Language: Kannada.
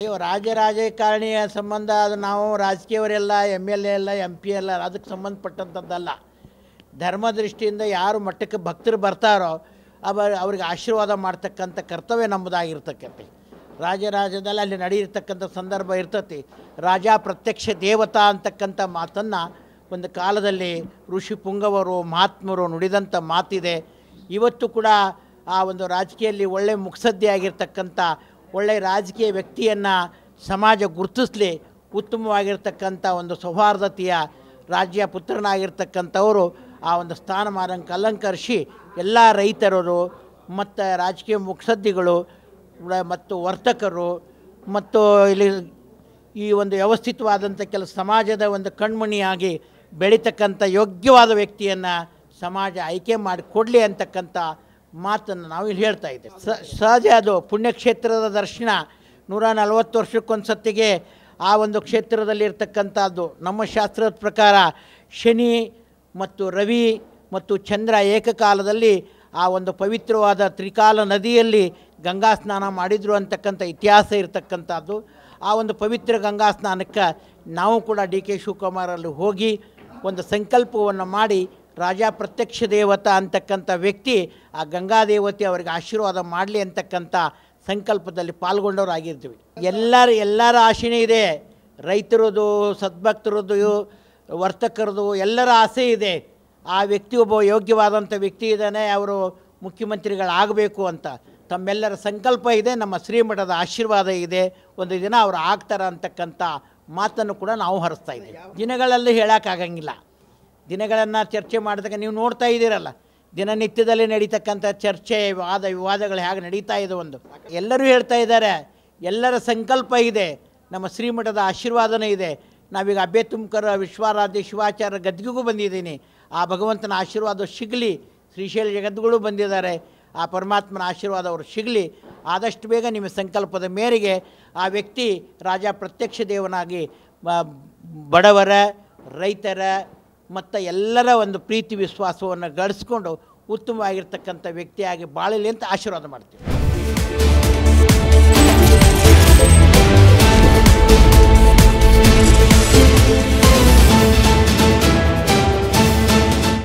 ರಾಜಕಾರಣಿಯ ಸಂಬಂಧ ಅದು ನಾವು ರಾಜಕೀಯವರೆಲ್ಲ MLA ಎಲ್ಲ MP ಎಲ್ಲ ಅದಕ್ಕೆ ಸಂಬಂಧಪಟ್ಟಂಥದ್ದಲ್ಲ. ಧರ್ಮ ದೃಷ್ಟಿಯಿಂದ ಯಾರು ಮಟ್ಟಕ್ಕೆ ಭಕ್ತರು ಬರ್ತಾರೋ ಅವರಿಗೆ ಆಶೀರ್ವಾದ ಮಾಡ್ತಕ್ಕಂಥ ಕರ್ತವ್ಯ ನಮ್ಮದಾಗಿರ್ತಕ್ಕಂತೆ. ರಾಜ್ಯದಲ್ಲಿ ಅಲ್ಲಿ ನಡೆಯಿರ್ತಕ್ಕಂಥ ಸಂದರ್ಭ ಇರ್ತತಿ. ರಾಜ ಪ್ರತ್ಯಕ್ಷ ದೇವತಾ ಅಂತಕ್ಕಂಥ ಮಾತನ್ನು ಒಂದು ಕಾಲದಲ್ಲಿ ಋಷಿ ಪುಂಗವರು ಮಹಾತ್ಮರು ನುಡಿದಂಥ ಮಾತಿದೆ. ಇವತ್ತು ಕೂಡ ಆ ಒಂದು ರಾಜಕೀಯದಲ್ಲಿ ಒಳ್ಳೆ ಮುತ್ಸದ್ದಿ ಆಗಿರ್ತಕ್ಕಂಥ ಒಳ್ಳೆ ರಾಜಕೀಯ ವ್ಯಕ್ತಿಯನ್ನು ಸಮಾಜ ಗುರುತಿಸಲಿ, ಉತ್ತಮವಾಗಿರ್ತಕ್ಕಂಥ ಒಂದು ಸೌಹಾರ್ದತೆಯ ರಾಜ್ಯ ಪುತ್ರನಾಗಿರ್ತಕ್ಕಂಥವರು ಆ ಒಂದು ಸ್ಥಾನಮಾನಕ್ಕೆ ಅಲಂಕರಿಸಿ ಎಲ್ಲ ರೈತರು ಮತ್ತು ರಾಜಕೀಯ ಮುತ್ಸದ್ದಿಗಳು ಮತ್ತು ವರ್ತಕರು ಮತ್ತು ಇಲ್ಲಿ ಈ ಒಂದು ವ್ಯವಸ್ಥಿತವಾದಂಥ ಕೆಲವು ಸಮಾಜದ ಒಂದು ಕಣ್ಮಣಿಯಾಗಿ ಬೆಳೀತಕ್ಕಂಥ ಯೋಗ್ಯವಾದ ವ್ಯಕ್ತಿಯನ್ನು ಸಮಾಜ ಆಯ್ಕೆ ಮಾಡಿ ಕೊಡಲಿ ಅಂತಕ್ಕಂಥ ಮಾತನ್ನು ನಾವು ಇಲ್ಲಿ ಹೇಳ್ತಾ ಇದ್ದೇವೆ. ಸಹಜ ಅದು ಪುಣ್ಯಕ್ಷೇತ್ರದ ದರ್ಶನ 140 ವರ್ಷಕ್ಕೊಂದು ಸತ್ತಿಗೆ ಆ ಒಂದು ಕ್ಷೇತ್ರದಲ್ಲಿರ್ತಕ್ಕಂಥದ್ದು. ನಮ್ಮ ಶಾಸ್ತ್ರದ ಪ್ರಕಾರ ಶನಿ ಮತ್ತು ರವಿ ಮತ್ತು ಚಂದ್ರ ಏಕಕಾಲದಲ್ಲಿ ಆ ಒಂದು ಪವಿತ್ರವಾದ ತ್ರಿಕಾಲ ನದಿಯಲ್ಲಿ ಗಂಗಾ ಸ್ನಾನ ಮಾಡಿದರು ಅಂತಕ್ಕಂಥ ಇತಿಹಾಸ ಇರತಕ್ಕಂಥದ್ದು. ಆ ಒಂದು ಪವಿತ್ರ ಗಂಗಾ ಸ್ನಾನಕ್ಕೆ ನಾವು ಕೂಡ DK ಶಿವಕುಮಾರಲ್ಲಿ ಹೋಗಿ ಒಂದು ಸಂಕಲ್ಪವನ್ನು ಮಾಡಿ ರಾಜ ಪ್ರತ್ಯಕ್ಷ ದೇವತಾ ಅಂತಕ್ಕಂಥ ವ್ಯಕ್ತಿ ಆ ಗಂಗಾ ದೇವತೆ ಅವರಿಗೆ ಆಶೀರ್ವಾದ ಮಾಡಲಿ ಅಂತಕ್ಕಂಥ ಸಂಕಲ್ಪದಲ್ಲಿ ಪಾಲ್ಗೊಂಡವರಾಗಿರ್ತೀವಿ. ಎಲ್ಲರ ಆಶೆನೇ ಇದೆ. ರೈತರದು, ಸದ್ಭಕ್ತರದು, ವರ್ತಕರದು ಎಲ್ಲರ ಆಸೆ ಇದೆ. ಆ ವ್ಯಕ್ತಿ ಒಬ್ಬ ಯೋಗ್ಯವಾದಂಥ ವ್ಯಕ್ತಿ ಇದ್ದಾನೆ, ಅವರು ಮುಖ್ಯಮಂತ್ರಿಗಳಾಗಬೇಕು ಅಂತ ತಮ್ಮೆಲ್ಲರ ಸಂಕಲ್ಪ ಇದೆ. ನಮ್ಮ ಶ್ರೀಮಠದ ಆಶೀರ್ವಾದ ಇದೆ, ಒಂದು ದಿನ ಅವರು ಆಗ್ತಾರೆ ಅಂತಕ್ಕಂಥ ಮಾತನ್ನು ಕೂಡ ನಾವು ಹರಿಸ್ತಾ ಇದ್ದೀವಿ. ದಿನಗಳಲ್ಲಿ ಹೇಳೋಕ್ಕಾಗಂಗಿಲ್ಲ. ದಿನಗಳನ್ನು ಚರ್ಚೆ ಮಾಡಿದಾಗ ನೀವು ನೋಡ್ತಾ ಇದ್ದೀರಲ್ಲ, ದಿನನಿತ್ಯದಲ್ಲಿ ನಡೀತಕ್ಕಂಥ ಚರ್ಚೆ ವಿವಾದಗಳು ಹೇಗೆ ನಡೀತಾ ಇದೆ. ಒಂದು ಎಲ್ಲರೂ ಹೇಳ್ತಾ ಇದ್ದಾರೆ, ಎಲ್ಲರ ಸಂಕಲ್ಪ ಇದೆ, ನಮ್ಮ ಶ್ರೀಮಠದ ಆಶೀರ್ವಾದನೇ ಇದೆ. ನಾವೀಗ ಅಬ್ಬೆ ತುಮಕರ ವಿಶ್ವಾರಾಧ್ಯ ಶಿವಾಚಾರ್ಯ ಗದ್ದಿಗೂ ಬಂದಿದ್ದೀನಿ. ಆ ಭಗವಂತನ ಆಶೀರ್ವಾದ ಸಿಗಲಿ. ಶ್ರೀಶೈಲ ಜಗದ್ಗುರು ಬಂದಿದ್ದಾರೆ, ಆ ಪರಮಾತ್ಮನ ಆಶೀರ್ವಾದ ಅವರು ಸಿಗಲಿ. ಆದಷ್ಟು ಬೇಗ ನಿಮ್ಮ ಸಂಕಲ್ಪದ ಮೇರೆಗೆ ಆ ವ್ಯಕ್ತಿ ರಾಜ ಪ್ರತ್ಯಕ್ಷ ದೇವನಾಗಿ ಬಡವರ, ರೈತರ ಮತ್ತು ಎಲ್ಲರ ಒಂದು ಪ್ರೀತಿ ವಿಶ್ವಾಸವನ್ನು ಗಳಿಸ್ಕೊಂಡು ಉತ್ತಮವಾಗಿರ್ತಕ್ಕಂಥ ವ್ಯಕ್ತಿಯಾಗಿ ಬಾಳಲಿ ಅಂತ ಆಶೀರ್ವಾದ ಮಾಡ್ತೀವಿ.